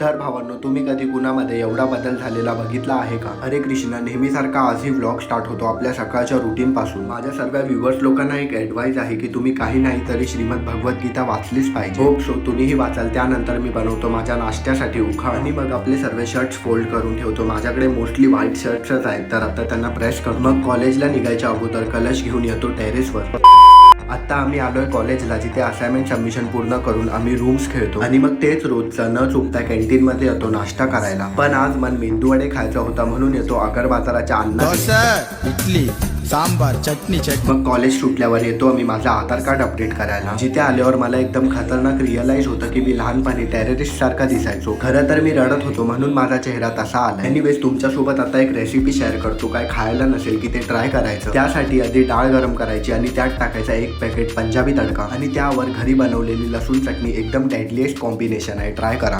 तर भावांनो, तुम्ही कधी कुणामध्ये एवढा बदल झालेला बघितला आहे का? हरे कृष्णा. नेहमीसारखा आजही व्लॉग स्टार्ट होतो आपल्या सकाळच्या रुटीन पासून. माझ्या सर्व व्ह्युअर्स लोकांना एक ऍडवाइस आहे की तुम्ही काही नाही तरी श्रीमद भगवद्गीता वाचलीच पाहिजे. होप सो तुम्हीही वाचाल. त्यानंतर मी बनवतो माझ्या नाश्त्यासाठी उखाणा आणि मग आपले सर्व शर्ट्स फोल्ड करून ठेवतो. माझ्याकडे मोस्टली व्हाईट शर्ट्सच आहेत, तर आता त्यांना प्रेस करून मग कॉलेजला निघायच्या अगोदर कलश घेऊन येतो टेरेसवर. आता आम्ही आलोय कॉलेजला, जिथे असाइनमेंट सबमिशन पूर्ण करून आम्ही रूम्स खेळतो आणि मग तेच रोजचं न चुकता कॅन्टीन मध्ये येतो नाश्ता करायला. पण आज मन मेंदूवडे खायचा होता म्हणून येतो आगर बाजाराच्या अन्नात इडली सांबार चटणी मग कॉलेज सुटल्यावर येतो आम्ही माझं आधार कार्ड अपडेट करायला. जिथे आल्यावर मला एकदम खतरनाक रिअलाइज होतं की मी लहानपणी टेररिस्ट सारखा दिसायचो. खरं तर मी रडत होतो म्हणून माझा चेहरा तसा आला. एनिवेज तुमच्यासोबत आता एक रेसिपी शेअर करतो. काय खायला नसेल की ते ट्राय करायचं. त्यासाठी आधी डाळ गरम करायची आणि त्यात टाकायचा एक पॅकेट पंजाबी तडका आणि त्यावर घरी बनवलेली लसूण चटणी. एकदम डेडलीएस्ट कॉम्बिनेशन आहे, ट्राय करा.